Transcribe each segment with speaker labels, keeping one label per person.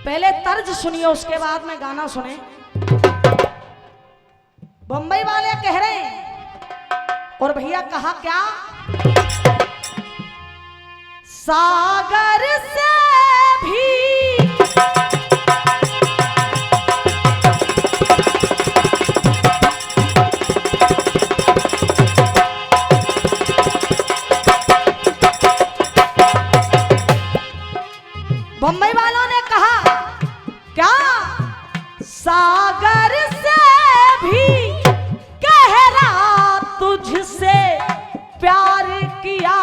Speaker 1: पहले तर्ज सुनिए, उसके बाद में गाना सुने। बंबई वाले कह रहे हैं और भैया कहा क्या, सागर से भी बंबई वालों ने कहा क्या, सागर से भी गहरा तुझसे प्यार किया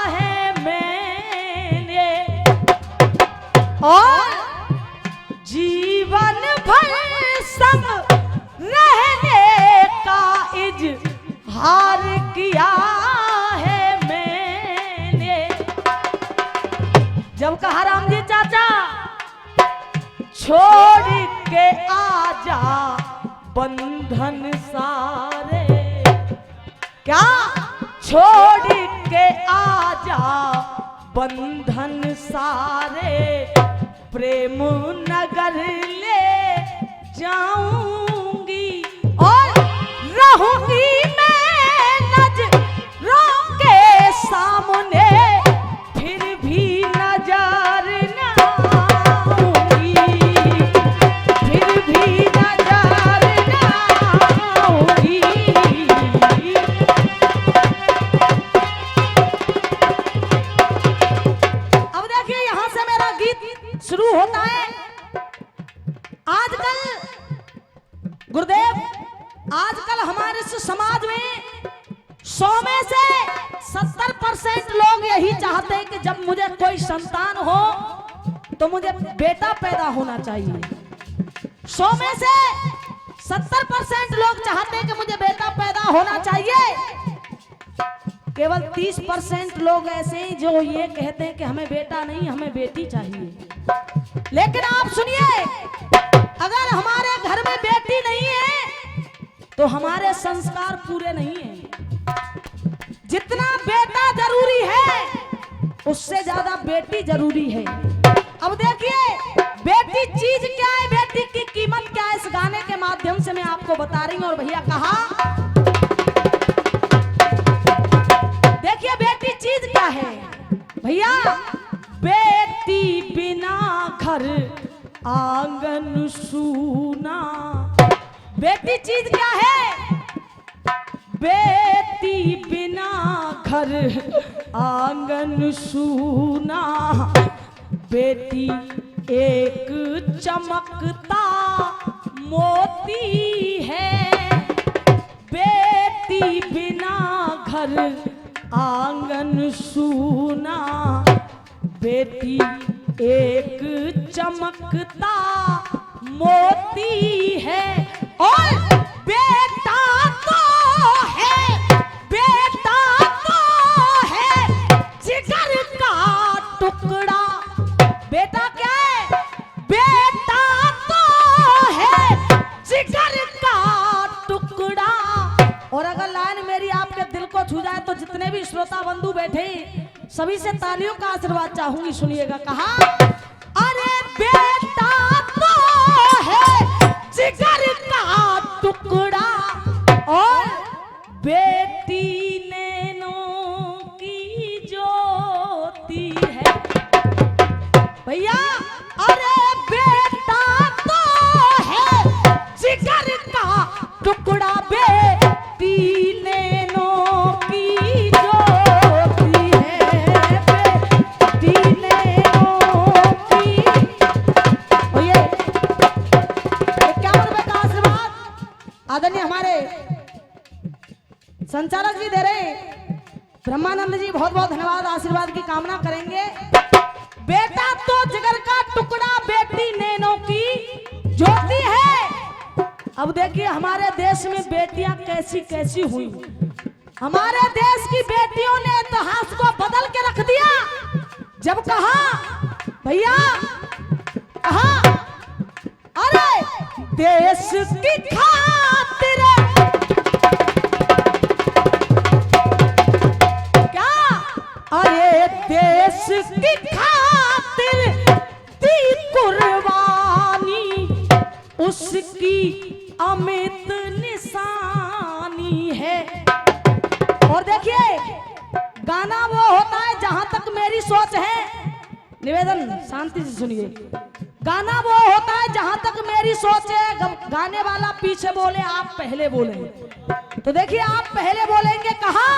Speaker 1: है मैंने, और जीवन भर संग रहने का इजहार किया है मैंने। जब कहा राम जी चाचा छोड़ के आजा बंधन सारे, क्या छोड़ के आजा बंधन सारे, प्रेम नगर ले जाऊंगी और रहूंगी मैं नजरों के सामने, फिर भी नजर न आऊंगी, फिर भी नजर न आऊंगी। अब देखिए यहां से मेरा गीत शुरू होता है। आजकल गुरुदेव, आजकल हमारे समाज में 100 में से 70% लोग यही चाहते हैं कि जब मुझे कोई संतान हो तो मुझे बेटा पैदा होना चाहिए। 100 में से 70% लोग चाहते हैं कि मुझे बेटा पैदा होना चाहिए। केवल 30% लोग ऐसे हैं जो ये कहते हैं कि हमें बेटा नहीं, हमें बेटी चाहिए। लेकिन आप सुनिए, अगर हमारे घर में बेटी नहीं है तो हमारे संस्कार पूरे नहीं हैं। जितना बेटा जरूरी है उससे ज्यादा बेटी जरूरी है। अब देखिए बेटी चीज क्या है, बेटी की कीमत क्या है, इस गाने के माध्यम से मैं आपको बता रही हूं। और भैया कहा, देखिए बेटी चीज क्या है भैया, बेटी बिना घर आंगन सूना। बेटी चीज क्या है, बेटी बिना घर आंगन सूना, बेटी एक चमकता मोती है, बेटी बिना घर आंगन सूना, बेटी एक चमकता मोती है, और बेटा तो है, बेटा तो है जिगर का टुकड़ा। बेटा क्या है, बेटा तो है जिगर का टुकड़ा। और अगर लाइन मेरी आपके दिल को छू जाए तो जितने भी श्रोता बंधु बैठे सभी से तालियों का आशीर्वाद चाहूंगी। सुनिएगा, कहा, अरे बेटा तो है जिगर का टुकड़ा, और बेटी नैनों की ज्योति है। भैया अरे बेटा तो है जिगर का टुकड़ा, बेटी नैनों की ज्योति है, बेटी नैनों की। भैया 51 रुपए का आशीर्वाद आदरणीय हमारे संचालक जी दे रहे हैं, ब्रह्मानंद जी, बहुत बहुत धन्यवाद। आशीर्वाद की कामना करेंगे। बेटा तो जिगर का टुकड़ा, बेटी नैनों की ज्योति है। अब देखिए हमारे देश में बेटियां कैसी कैसी हुई। हमारे देश की बेटियों ने इतिहास को बदल के रख दिया। जब कहा भैया, कहा अरे देश की खातिर, क्या, अरे देश की खातिर दी कुर्बानी। निवेदन शांति से सुनिए। गाना वो होता है जहां तक मेरी सोच है, गाने वाला पीछे बोले आप पहले बोले। तो देखिए आप पहले बोलेंगे कहा,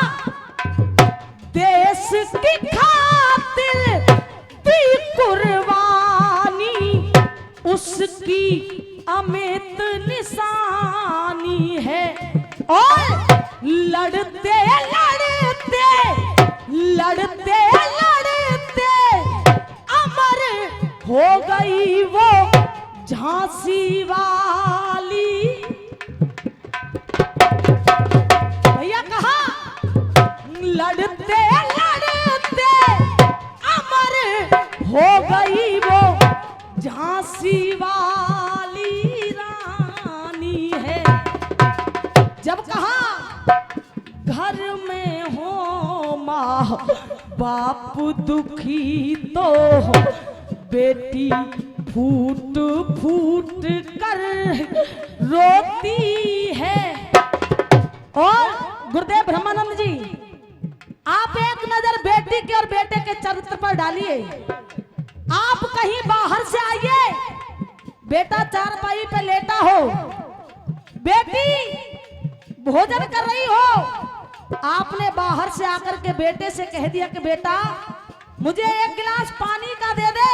Speaker 1: देश की खातिर दी कुर्बानी उसकी अमित निशानी है, और लड़ते लड़ते लड़ते लड़ते अमर हो गई वो झांसी वाली। भैया कहा लड़ते लड़ते अमर हो गई वो झांसी वाली रानी है। जब कहा घर में हो माँ बाप दुखी तो बेटी फूट फूट कर रोती है। और गुरुदेव ब्रह्मानंद जी आप एक नजर बेटी के और बेटे के चरित्र पर डालिए। आप कहीं बाहर से आइए, बेटा चारपाई पे लेटा हो, बेटी भोजन कर रही हो, आपने बाहर से आकर के बेटे से कह दिया कि बेटा मुझे एक गिलास पानी का दे दे,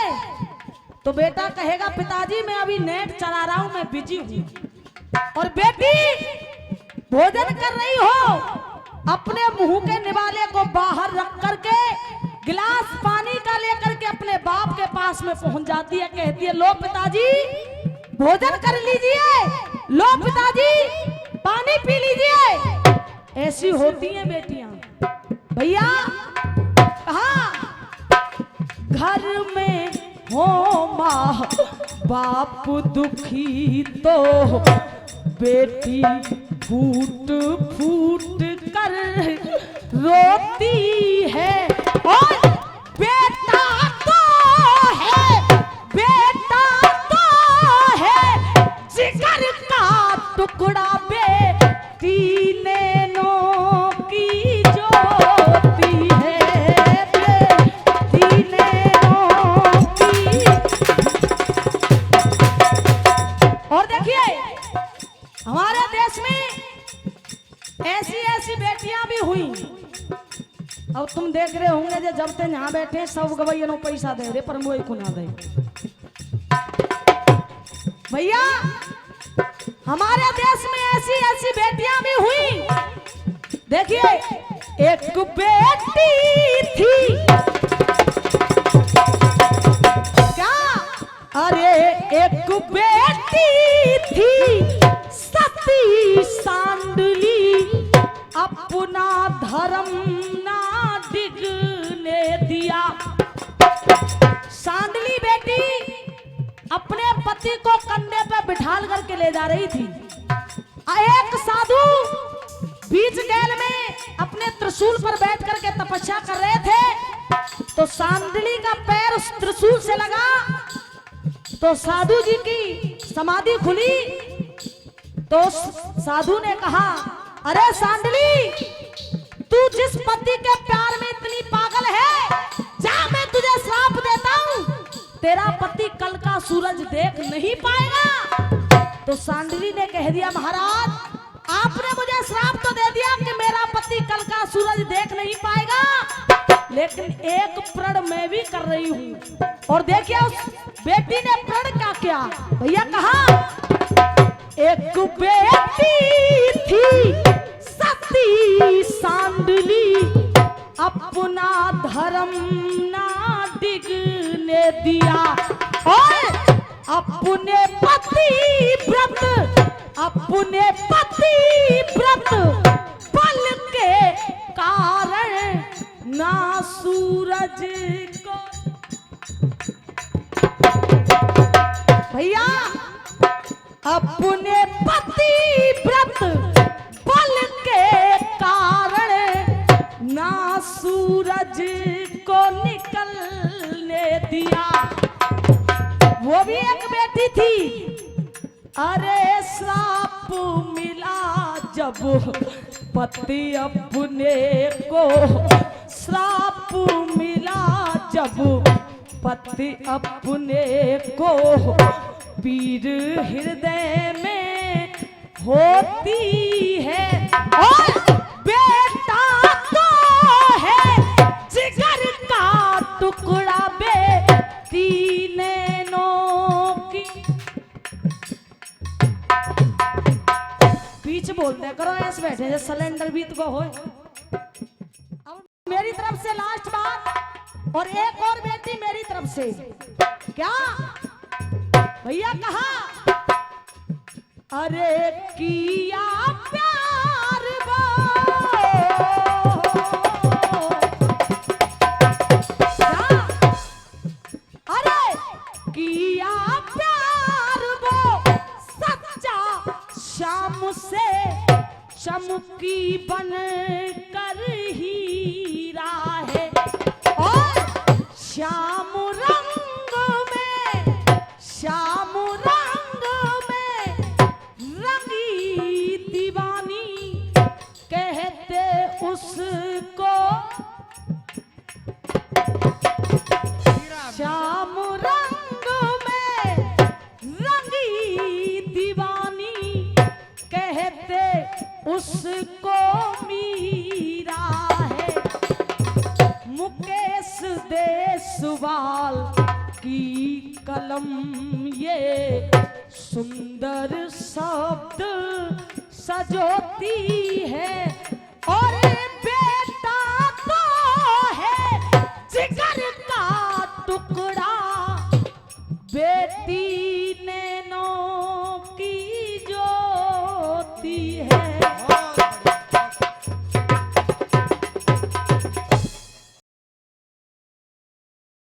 Speaker 1: तो बेटा कहेगा पिताजी मैं अभी नेट चला रहा हूं, मैं बिजी हूं। और बेटी भोजन कर रही हो, अपने मुंह के निवाले को बाहर रख करके गिलास पानी का लेकर के अपने बाप के पास में पहुंच जाती है, कहती है लो पिताजी भोजन कर लीजिए, लो पिताजी पानी पी लीजिए। ऐसी होती हैं बेटियां। भैया कहा घर में हो माँ बाप दुखी तो बेटी फूट फूट कर रोती है, और बेटा तो है, बेटा तो है जिगर का टुकड़ा, बेटी नैनों की ज्योति है, बेटी नैनों की। और देखिए हमारे देश में ऐसी ऐसी बेटियां भी हुई। अब तुम देख रहे होंगे जो जब तक यहाँ बैठे सब गवैया नो पैसा दे रहे पर मुझे को ना दे। भैया हमारे देश में ऐसी ऐसी बेटियां भी हुई। देखिए एक बेटी थी, क्या अरे एक बेटी थी सती सांडली, अपना धर्म ना डिगने दिया। सांडली बेटी अपने पति को कंधे पे बिठाल करके ले जा रही थी। एक साधु बीच गैल में अपने त्रिशूल पर बैठ करके तपस्या कर रहे थे, तो सांडली का पैर उस त्रिशूल से लगा, तो साधु जी की समाधि खुली। तो साधु ने कहा अरे सांडली तू जिस पति के प्यार में इतनी पागल है, जा मैं तुझे श्राप देता हूं, तेरा पति कल का सूरज देख नहीं पाएगा। तो सांडली ने कह दिया महाराज आपने मुझे श्राप तो दे दिया कि मेरा पति कल का सूरज देख नहीं पाएगा, लेकिन एक प्रण मैं भी कर रही हूं। और देखिए उस बेटी ने प्रण क्या किया। भैया कहा एक बेटी थी सती सांडली, अपना धर्म ना डिगने दिया, और अपने पति व्रत बल के कारण ना सूरज को। भैया अपने पति व्रत बल के कारण ना सूरज को निकलने दिया। वो भी एक बेटी थी। अरे श्राप मिला जब पति अपने को, श्राप मिला जब पति अपने को पीर हृदय में होती है और बेटा तो है जिगर का टुकड़ा बेटी नैनों की। पीछे बोलते करो ऐसे बैठे जैसे सिलेंडर बीत को हो। अब मेरी तरफ से लास्ट बात और एक और बेटी मेरी तरफ से। क्या भैया कहा? अरे किया प्यार वो क्या? अरे किया प्यार वो सच्चा शाम से चमकी बन कर हीरा है और श्याम रंग में श्याम रंग में रंगी दीवानी कहते उसको। श्याम रंग में रंगी दीवानी कहते उसको मीरा है। मुकेश देसवाल की कलम ये सुंदर शब्द सजोती है और बेटा तो है जिगर का टुकड़ा बेटी